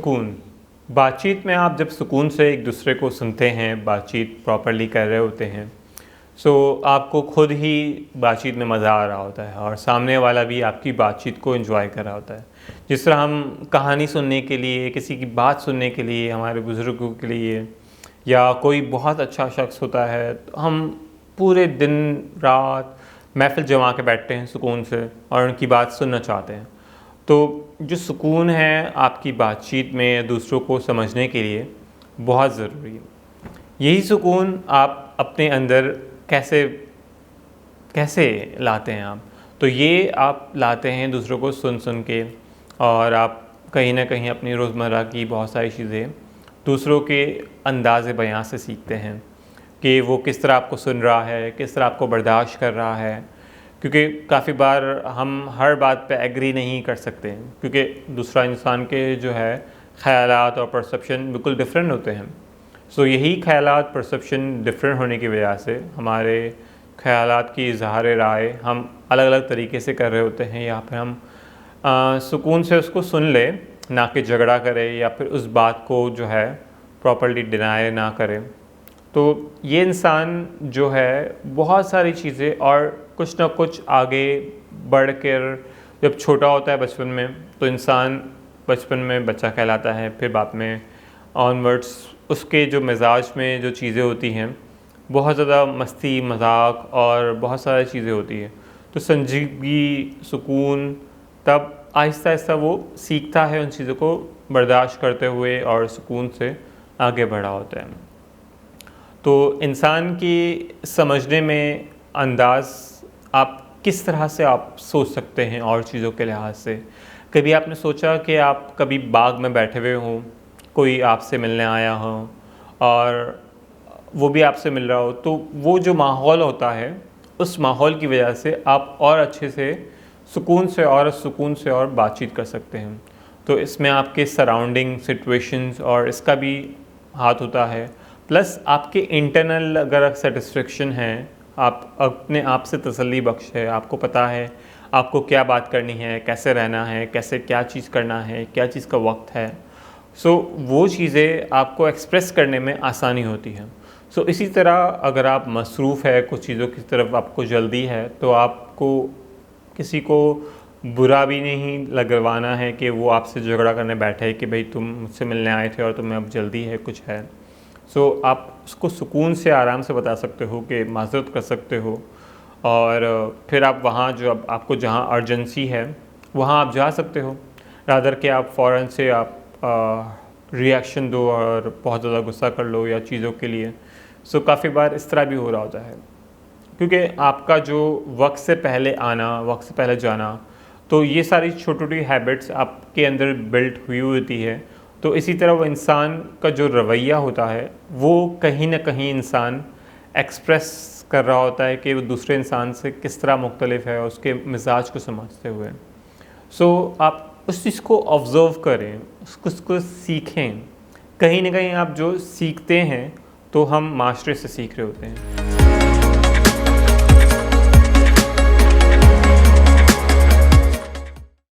सुकून। बातचीत में आप जब सुकून से एक दूसरे को सुनते हैं, बातचीत प्रॉपर्ली कर रहे होते हैं, सो आपको खुद ही बातचीत में मज़ा आ रहा होता है और सामने वाला भी आपकी बातचीत को एंजॉय कर रहा होता है। जिस तरह हम कहानी सुनने के लिए, किसी की बात सुनने के लिए, हमारे बुज़ुर्गों के लिए, या कोई बहुत अच्छा शख्स होता है, तो हम पूरे दिन रात महफ़िल जमा के बैठते हैं सुकून से और उनकी बात सुनना चाहते हैं। तो जो सुकून है आपकी बातचीत में दूसरों को समझने के लिए बहुत ज़रूरी है। यही सुकून आप अपने अंदर कैसे लाते हैं आप? तो ये आप लाते हैं दूसरों को सुन सुन के, और आप कहीं ना कहीं अपनी रोज़मर्रा की बहुत सारी चीज़ें दूसरों के अंदाज़ बयां से सीखते हैं कि वो किस तरह आपको सुन रहा है, किस तरह आपको बर्दाश्त कर रहा है। क्योंकि काफ़ी बार हम हर बात पे एग्री नहीं कर सकते हैं, क्योंकि दूसरा इंसान के जो है ख़यालात और परसेप्शन बिल्कुल डिफरेंट होते हैं। सो यही ख़यालात परसेप्शन डिफरेंट होने की वजह से हमारे ख़यालात की इज़हार राय हम अलग अलग तरीके से कर रहे होते हैं, या फिर हम सुकून से उसको सुन ले, ना कि झगड़ा करें या फिर उस बात को जो है प्रॉपर्ली डिनाई ना करें। तो ये इंसान जो है बहुत सारी चीज़ें और कुछ ना कुछ आगे बढ़ कर, जब छोटा होता है बचपन में, तो इंसान बचपन में बच्चा कहलाता है, फिर बाद में ऑनवर्ड्स उसके जो मिजाज में जो चीज़ें होती हैं, बहुत ज़्यादा मस्ती मजाक और बहुत सारी चीज़ें होती हैं। तो संजीदगी, सुकून, तब आहिस्ता आहिस्ता वो सीखता है उन चीज़ों को बर्दाश्त करते हुए और सुकून से आगे बढ़ा होता है। तो इंसान की समझने में अंदाज़ आप किस तरह से आप सोच सकते हैं और चीज़ों के लिहाज से। कभी आपने सोचा कि आप कभी बाग में बैठे हुए हों, कोई आपसे मिलने आया हो और वो भी आपसे मिल रहा हो, तो वो जो माहौल होता है, उस माहौल की वजह से आप और अच्छे से सुकून से और बातचीत कर सकते हैं। तो इसमें आपके सराउंडिंग सिचुएशंस और इसका भी हाथ होता है, प्लस आपके इंटरनल अगर सेटिस्फेक्शन है, आप अपने आप से तसल्ली बख्श है, आपको पता है आपको क्या बात करनी है, कैसे रहना है, कैसे क्या चीज़ करना है, क्या चीज़ का वक्त है। सो वो चीज़ें आपको एक्सप्रेस करने में आसानी होती है। सो इसी तरह अगर आप मसरूफ़ है, कुछ चीज़ों की तरफ आपको जल्दी है, तो आपको किसी को बुरा भी नहीं लगवाना है कि वो आपसे झगड़ा करने बैठे कि भाई तुम मुझसे मिलने आए थे और तुम्हें अब जल्दी है, कुछ है। सो आप उसको सुकून से आराम से बता सकते हो कि माज़रत कर सकते हो, और फिर आप वहाँ जो अब आपको जहाँ अर्जेंसी है वहाँ आप जा सकते हो, रादर कि आप फ़ौरन से आप रिएक्शन दो और बहुत ज़्यादा गुस्सा कर लो या चीज़ों के लिए। सो काफ़ी बार इस तरह भी हो रहा होता है, क्योंकि आपका जो वक्त से पहले आना, वक्त से पहले जाना, तो ये सारी छोटी छोटी हैबिट्स आपके अंदर बिल्ट हुई होती है। तो इसी तरह वो इंसान का जो रवैया होता है, वो कहीं ना कहीं इंसान एक्सप्रेस कर रहा होता है कि वो दूसरे इंसान से किस तरह मुख्तलिफ है, उसके मिजाज को समझते हुए। सो आप उस चीज़ को ऑब्ज़र्व करें, उसको सीखें। कहीं ना कहीं आप जो सीखते हैं, तो हम माशरे से सीख रहे होते हैं।